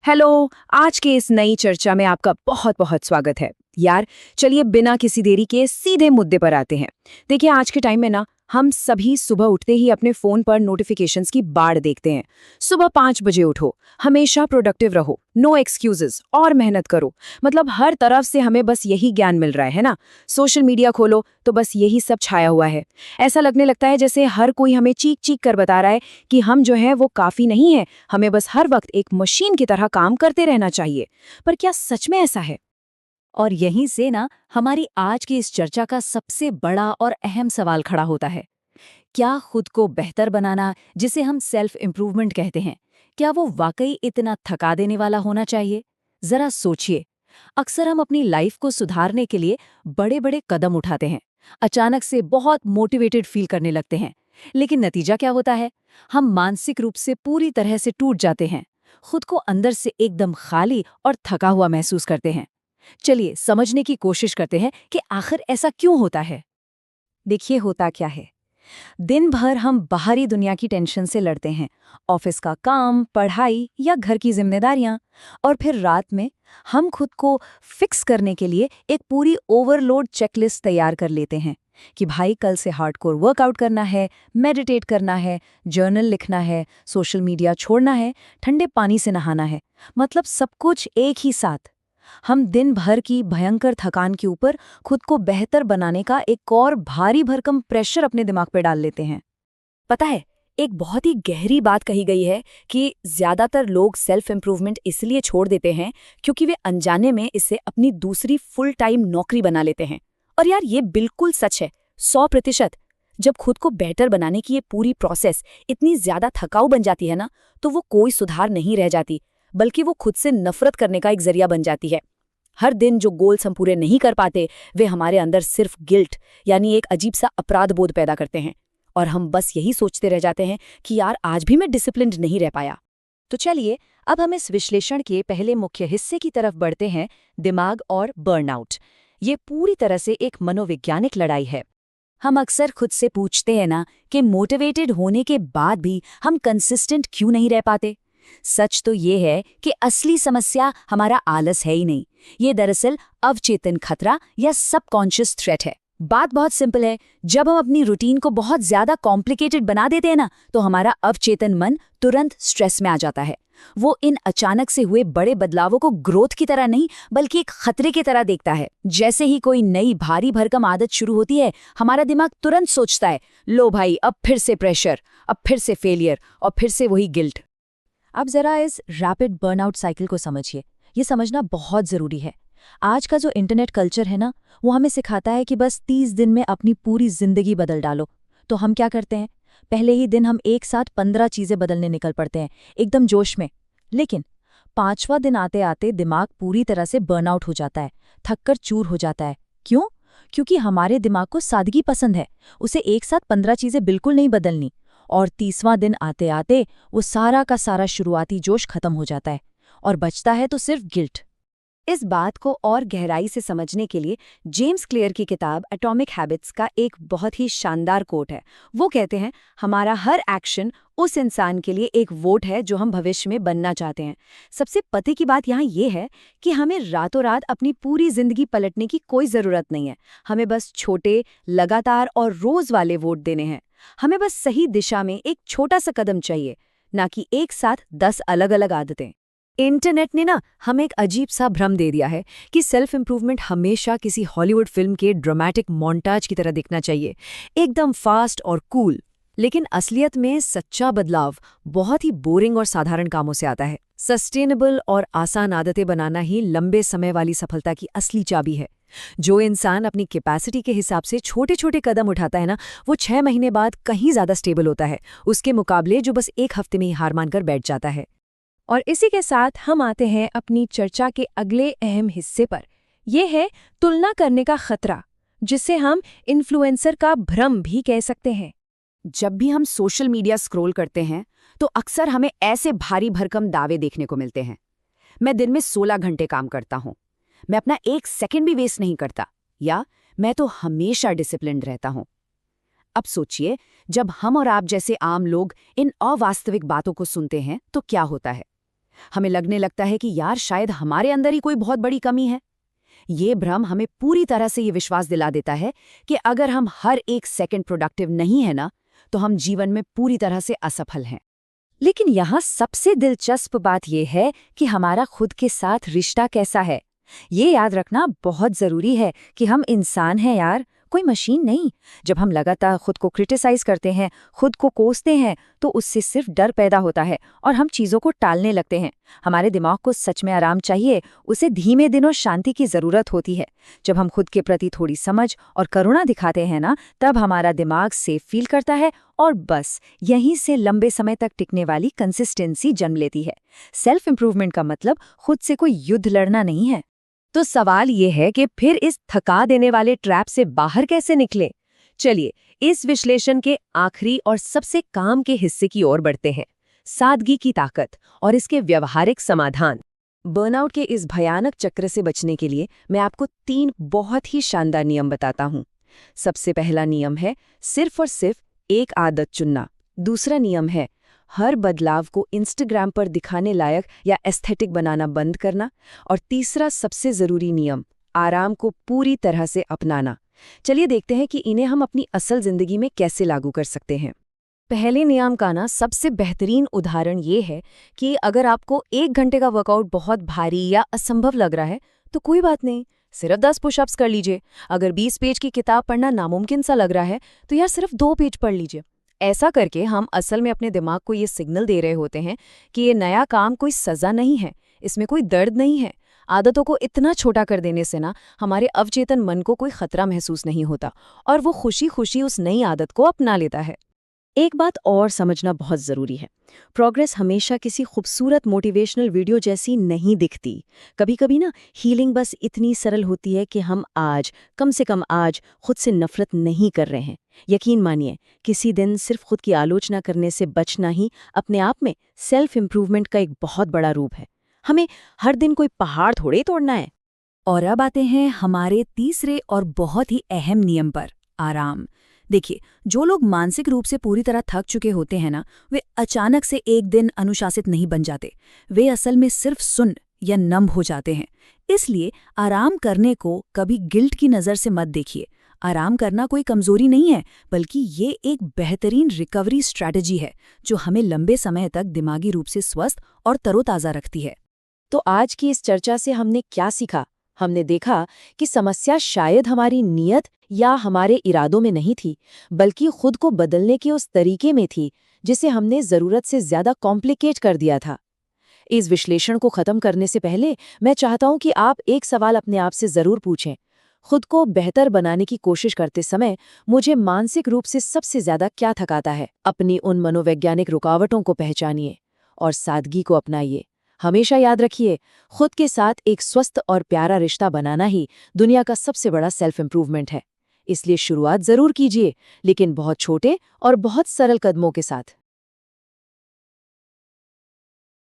Hello. आज के इस नई चर्चा में आपका बहुत बहुत स्वागत है। यार चलिए बिना किसी देरी के सीधे मुद्दे पर आते हैं। देखिए आज के टाइम में ना हम सभी सुबह उठते ही अपने फोन पर नोटिफिकेशंस की बाढ़ देखते हैं। सुबह 5 बजे उठो, हमेशा प्रोडक्टिव रहो, नो एक्सक्यूजेस और मेहनत करो। मतलब हर तरफ से हमें बस यही ज्ञान मिल रहा है ना। सोशल मीडिया खोलो तो बस यही सब छाया हुआ है। ऐसा लगने लगता है जैसे हर कोई हमें चीख चीख कर बता रहा है कि हम जो है वो काफी नहीं है, हमें बस हर वक्त एक मशीन की तरह काम करते रहना चाहिए। पर क्या सच में ऐसा है? और यहीं से ना हमारी आज की इस चर्चा का सबसे बड़ा और अहम सवाल खड़ा होता है। क्या खुद को बेहतर बनाना, जिसे हम सेल्फ इम्प्रूवमेंट कहते हैं, क्या वो वाकई इतना थका देने वाला होना चाहिए? जरा सोचिए। अक्सर हम अपनी लाइफ को सुधारने के लिए बड़े बड़े कदम उठाते हैं, अचानक से बहुत मोटिवेटेड फील करने लगते हैं, लेकिन नतीजा क्या होता है? हम मानसिक रूप से पूरी तरह से टूट जाते हैं, खुद को अंदर से एकदम खाली और थका हुआ महसूस करते हैं। चलिए समझने की कोशिश करते हैं कि आखिर ऐसा क्यों होता है। देखिए होता क्या है। दिन भर हम बाहरी दुनिया की टेंशन से लड़ते हैं, ऑफिस का काम, पढ़ाई या घर की जिम्मेदारियां। और फिर रात में हम खुद को फिक्स करने के लिए एक पूरी ओवरलोड चेकलिस्ट तैयार कर लेते हैं कि भाई कल से हार्डकोर वर्कआउट करना है, मेडिटेट करना है, जर्नल लिखना है, सोशल मीडिया छोड़ना है, ठंडे पानी से नहाना है। मतलब सब कुछ एक ही साथ। हम दिन भर की भयंकर थकान के ऊपर खुद को बेहतर बनाने का एक और भारी भरकम प्रेशर अपने दिमाग पे डाल लेते हैं। पता है, एक बहुत ही गहरी बात कही गई है कि ज्यादातर लोग सेल्फ इम्प्रूवमेंट इसलिए छोड़ देते हैं क्योंकि वे अनजाने में इसे अपनी दूसरी फुल टाइम नौकरी बना लेते हैं। और यार ये बिल्कुल सच है, 100%। जब खुद को बेहतर बनाने की ये पूरी प्रोसेस इतनी ज्यादा थकाऊ बन जाती है ना, तो वो कोई सुधार नहीं रह जाती, बल्कि वो खुद से नफरत करने का एक जरिया बन जाती है। हर दिन जो गोल्स हम पूरे नहीं कर पाते, वे हमारे अंदर सिर्फ गिल्ट, यानी एक अजीब सा अपराध बोध पैदा करते हैं। और हम बस यही सोचते रह जाते हैं कि यार आज भी मैं डिसिप्लिन्ड नहीं रह पाया। तो चलिए अब हम इस विश्लेषण के पहले मुख्य हिस्से की तरफ बढ़ते हैं, दिमाग और बर्नआउट। ये पूरी तरह से एक मनोवैज्ञानिक लड़ाई है। हम अक्सर खुद से पूछते हैं ना कि मोटिवेटेड होने के बाद भी हम कंसिस्टेंट क्यों नहीं रह पाते। सच तो ये है कि असली समस्या हमारा आलस है ही नहीं, ये दरअसल अवचेतन खतरा या सबकॉन्शियस थ्रेट है। बात बहुत सिंपल है, जब हम अपनी रूटीन को बहुत ज्यादा कॉम्प्लिकेटेड बना देते हैं ना, तो हमारा अवचेतन मन तुरंत स्ट्रेस में आ जाता है। वो इन अचानक से हुए बड़े बदलावों को ग्रोथ की तरह नहीं, बल्कि एक खतरे की तरह देखता है। जैसे ही कोई नई भारी भरकम आदत शुरू होती है, हमारा दिमाग तुरंत सोचता है, लो भाई अब फिर से प्रेशर, अब फिर से फेलियर और फिर से वही गिल्ट। अब जरा इस रैपिड बर्नआउट साइकिल को समझिए। ये समझना बहुत जरूरी है। आज का जो इंटरनेट कल्चर है ना, वो हमें सिखाता है कि बस 30 दिन में अपनी पूरी जिंदगी बदल डालो। तो हम क्या करते हैं, पहले ही दिन हम एक साथ 15 चीजें बदलने निकल पड़ते हैं, एकदम जोश में। लेकिन 5वां दिन आते आते दिमाग पूरी तरह से बर्नआउट हो जाता है, थककर चूर हो जाता है। क्यों? क्योंकि हमारे दिमाग को सादगी पसंद है, उसे एक साथ 15 चीजें बिल्कुल नहीं बदलनी। और 30वां दिन आते आते वो सारा का सारा शुरुआती जोश खत्म हो जाता है और बचता है तो सिर्फ गिल्ट। इस बात को और गहराई से समझने के लिए जेम्स क्लियर की किताब एटॉमिक हैबिट्स का एक बहुत ही शानदार कोट है। वो कहते हैं, हमारा हर एक्शन उस इंसान के लिए एक वोट है जो हम भविष्य में बनना चाहते हैं। सबसे पते की बात यहाँ ये है कि हमें रातों रात अपनी पूरी जिंदगी पलटने की कोई ज़रूरत नहीं है। हमें बस छोटे, लगातार और रोज़ वाले वोट देने हैं। हमें बस सही दिशा में एक छोटा सा कदम चाहिए, ना कि एक साथ 10 अलग अलग आदतें। इंटरनेट ने ना हमें एक अजीब सा भ्रम दे दिया है कि सेल्फ इंप्रूवमेंट हमेशा किसी हॉलीवुड फिल्म के ड्रामेटिक मोन्टाज की तरह दिखना चाहिए, एकदम फास्ट और कूल। लेकिन असलियत में सच्चा बदलाव बहुत ही बोरिंग और साधारण कामों से आता है। सस्टेनेबल और आसान आदतें बनाना ही लंबे समय वाली सफलता की असली चाबी है। जो इंसान अपनी कैपेसिटी के हिसाब से छोटे छोटे कदम उठाता है ना, वो 6 महीने बाद कहीं ज्यादा स्टेबल होता है, उसके मुकाबले जो बस एक हफ्ते में ही हार मानकर बैठ जाता है। और इसी के साथ हम आते हैं अपनी चर्चा के अगले अहम हिस्से पर। यह है तुलना करने का खतरा, जिसे हम इन्फ्लुएंसर का भ्रम भी कह सकते हैं। जब भी हम सोशल मीडिया स्क्रॉल करते हैं तो अक्सर हमें ऐसे भारी भरकम दावे देखने को मिलते हैं। मैं दिन में 16 घंटे काम करता हूँ, मैं अपना एक सेकंड भी वेस्ट नहीं करता, या मैं तो हमेशा डिसिप्लिन्ड रहता हूँ। अब सोचिए, जब हम और आप जैसे आम लोग इन अवास्तविक बातों को सुनते हैं तो क्या होता है? हमें लगने लगता है कि यार शायद हमारे अंदर ही कोई बहुत बड़ी कमी है। ये भ्रम हमें पूरी तरह से ये विश्वास दिला देता है कि अगर हम हर एक सेकंड प्रोडक्टिव नहीं है ना, तो हम जीवन में पूरी तरह से असफल हैं। लेकिन यहाँ सबसे दिलचस्प बात यह है कि हमारा खुद के साथ रिश्ता कैसा है। ये याद रखना बहुत ज़रूरी है कि हम इंसान हैं यार, कोई मशीन नहीं। जब हम लगातार खुद को क्रिटिसाइज करते हैं, खुद को कोसते हैं, तो उससे सिर्फ डर पैदा होता है और हम चीज़ों को टालने लगते हैं। हमारे दिमाग को सच में आराम चाहिए, उसे धीमे दिनों शांति की ज़रूरत होती है। जब हम खुद के प्रति थोड़ी समझ और करुणा दिखाते हैं ना, तब हमारा दिमाग सेफ फील करता है और बस यहीं से लंबे समय तक टिकने वाली कंसिस्टेंसी जन्म लेती है। सेल्फ इंप्रूवमेंट का मतलब खुद से कोई युद्ध लड़ना नहीं है। तो सवाल ये है कि फिर इस थका देने वाले ट्रैप से बाहर कैसे निकलें? चलिए इस विश्लेषण के आखिरी और सबसे काम के हिस्से की ओर बढ़ते हैं, सादगी की ताकत और इसके व्यवहारिक समाधान। बर्नआउट के इस भयानक चक्र से बचने के लिए मैं आपको 3 बहुत ही शानदार नियम बताता हूँ। सबसे पहला नियम है सिर्फ और सिर्फ एक आदत चुनना। दूसरा नियम है हर बदलाव को इंस्टाग्राम पर दिखाने लायक या एस्थेटिक बनाना बंद करना। और तीसरा सबसे ज़रूरी नियम, आराम को पूरी तरह से अपनाना। चलिए देखते हैं कि इन्हें हम अपनी असल ज़िंदगी में कैसे लागू कर सकते हैं। पहले नियम का ना सबसे बेहतरीन उदाहरण ये है कि अगर आपको 1 घंटे का वर्कआउट बहुत भारी या असंभव लग रहा है, तो कोई बात नहीं, सिर्फ 10 पुशअप्स कर लीजिए। अगर 20 पेज की किताब पढ़ना नामुमकिन सा लग रहा है, तो यार सिर्फ 2 पेज पढ़ लीजिए। ऐसा करके हम असल में अपने दिमाग को ये सिग्नल दे रहे होते हैं कि ये नया काम कोई सज़ा नहीं है, इसमें कोई दर्द नहीं है। आदतों को इतना छोटा कर देने से ना हमारे अवचेतन मन को कोई खतरा महसूस नहीं होता और वो खुशी खुशी उस नई आदत को अपना लेता है। एक बात और समझना बहुत ज़रूरी है, प्रोग्रेस हमेशा किसी खूबसूरत मोटिवेशनल वीडियो जैसी नहीं दिखती। कभी कभी ना हीलिंग बस इतनी सरल होती है कि हम आज, कम से कम आज, खुद से नफरत नहीं कर रहे हैं। यकीन मानिए, किसी दिन सिर्फ खुद की आलोचना करने से बचना ही अपने आप में सेल्फ इम्प्रूवमेंट का एक बहुत बड़ा रूप है। हमें हर दिन कोई पहाड़ थोड़े तोड़ना है। और अब आते हैं हमारे तीसरे और बहुत ही अहम नियम पर, आराम। देखिए, जो लोग मानसिक रूप से पूरी तरह थक चुके होते हैं ना, वे अचानक से एक दिन अनुशासित नहीं बन जाते। वे असल में सिर्फ सुन या नम हो जाते हैं। इसलिए आराम करने को कभी गिल्ट की नज़र से मत देखिए। आराम करना कोई कमजोरी नहीं है, बल्कि ये एक बेहतरीन रिकवरी स्ट्रैटेजी है जो हमें लंबे समय तक दिमागी रूप से स्वस्थ और तरोताज़ा रखती है। तो आज की इस चर्चा से हमने क्या सीखा? हमने देखा कि समस्या शायद हमारी नीयत या हमारे इरादों में नहीं थी, बल्कि खुद को बदलने के उस तरीके में थी जिसे हमने ज़रूरत से ज़्यादा कॉम्प्लिकेट कर दिया था। इस विश्लेषण को ख़त्म करने से पहले मैं चाहता हूं कि आप एक सवाल अपने आप से ज़रूर पूछें। खुद को बेहतर बनाने की कोशिश करते समय मुझे मानसिक रूप से सबसे ज़्यादा क्या थकाता है? अपनी उन मनोवैज्ञानिक रुकावटों को पहचानिए और सादगी को अपनाइए। हमेशा याद रखिए, खुद के साथ एक स्वस्थ और प्यारा रिश्ता बनाना ही दुनिया का सबसे बड़ा सेल्फ इम्प्रूवमेंट है। इसलिए शुरुआत ज़रूर कीजिए, लेकिन बहुत छोटे और बहुत सरल कदमों के साथ।